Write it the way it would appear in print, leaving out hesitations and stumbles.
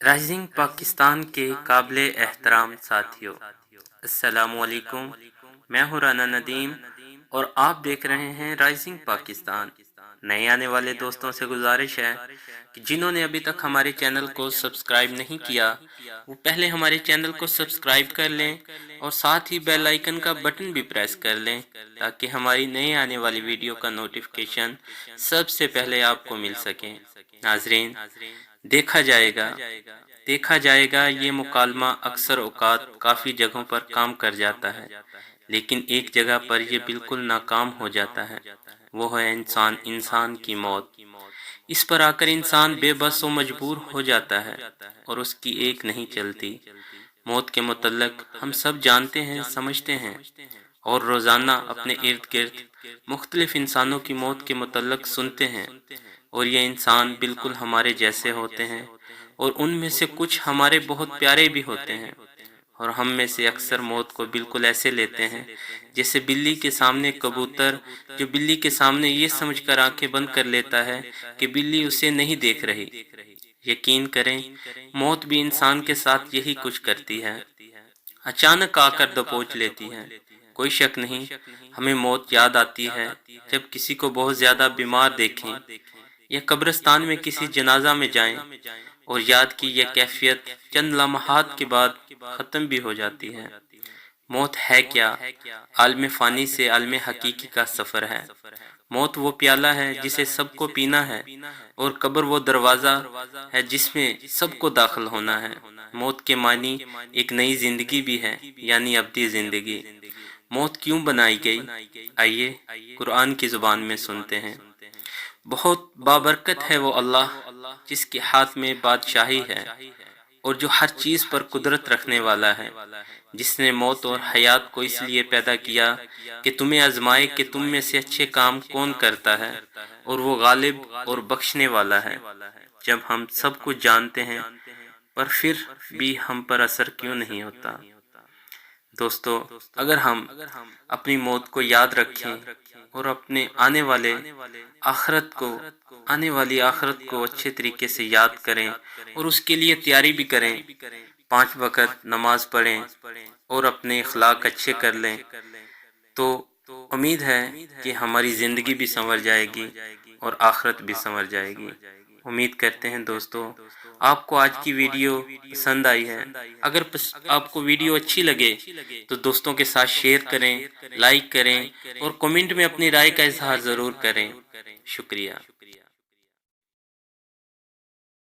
Rising Pakistan کے قابل احترام ساتھیوں، السلام علیکم۔ میں ہوں رانا ندیم اور آپ دیکھ رہے ہیں رائزنگ پاکستان۔ نئے آنے والے دوستوں سے گزارش ہے کہ جنہوں نے ابھی تک ہمارے چینل کو سبسکرائب نہیں کیا وہ پہلے ہمارے چینل کو سبسکرائب کر لیں اور ساتھ ہی بیل آئیکن کا بٹن بھی پریس کر لیں تاکہ ہماری نئے آنے والی ویڈیو کا نوٹیفیکیشن سب سے پہلے آپ کو مل سکے۔ ناظرین، دیکھا جائے گا یہ مکالمہ اکثر اوقات کافی جگہوں پر کام کر جاتا ہے، لیکن ایک جگہ پر یہ بالکل ناکام ہو جاتا ہے، وہ ہے انسان کی موت۔ اس پر آ کر انسان بے بس و مجبور ہو جاتا ہے اور اس کی ایک نہیں چلتی۔ موت کے متعلق ہم سب جانتے ہیں، سمجھتے ہیں اور روزانہ اپنے ارد گرد مختلف انسانوں کی موت کے متعلق سنتے ہیں، اور یہ انسان بالکل ہمارے جیسے ہوتے ہیں اور ان میں سے کچھ ہمارے بہت پیارے بھی ہوتے ہیں، اور ہم میں سے اکثر موت کو بالکل ایسے لیتے ہیں جیسے بلی کے سامنے کبوتر جو بلی کے سامنے یہ سمجھ کر آنکھیں بند کر لیتا ہے کہ بلی اسے نہیں دیکھ رہی۔ یقین کریں، موت بھی انسان کے ساتھ یہی کچھ کرتی ہے، اچانک آ کر دبوچ لیتی ہے۔ کوئی شک نہیں، ہمیں موت یاد آتی ہے جب کسی کو بہت زیادہ بیمار دیکھیں یا قبرستان میں کسی جنازہ میں جائیں اور یاد کی یہ کیفیت چند لمحات کے بعد ختم بھی ہو جاتی ہے۔ موت ہے کیا؟ عالم فانی سے عالم حقیقی کا سفر ہے۔ موت وہ پیالہ ہے جسے سب کو پینا ہے، اور قبر وہ دروازہ ہے جس میں سب کو داخل ہونا ہے۔ موت کے معنی ایک نئی زندگی بھی ہے، یعنی ابدی زندگی۔ موت کیوں بنائی گئی؟ آئیے قرآن کی زبان میں سنتے ہیں۔ بہت بابرکت ہے وہ اللہ جس کے ہاتھ میں بادشاہی ہے اور جو ہر چیز پر قدرت رکھنے والا ہے، جس نے موت اور حیات کو اس لیے پیدا کیا کہ تمہیں آزمائے کہ تم میں سے اچھے کام کون کرتا ہے، اور وہ غالب اور بخشنے والا ہے۔ جب ہم سب کچھ جانتے ہیں پر پھر بھی ہم پر اثر کیوں نہیں ہوتا؟ دوستو، اگر ہم اپنی موت کو یاد رکھیں اور اپنے آنے والی آخرت کو اچھے طریقے سے یاد کریں اور اس کے لیے تیاری بھی کریں، 5 وقت نماز پڑھیں اور اپنے اخلاق اچھے کر لیں، تو امید ہے کہ ہماری زندگی بھی سنور جائے گی اور آخرت بھی سنور جائے گی۔ امید کرتے ہیں دوستو آپ کو آج کی ویڈیو پسند آئی ہے۔ اگر آپ کو ویڈیو اچھی لگے تو دوستوں کے ساتھ شیئر کریں، لائک کریں اور کمنٹ میں اپنی رائے کا اظہار ضرور کریں۔ شکریہ۔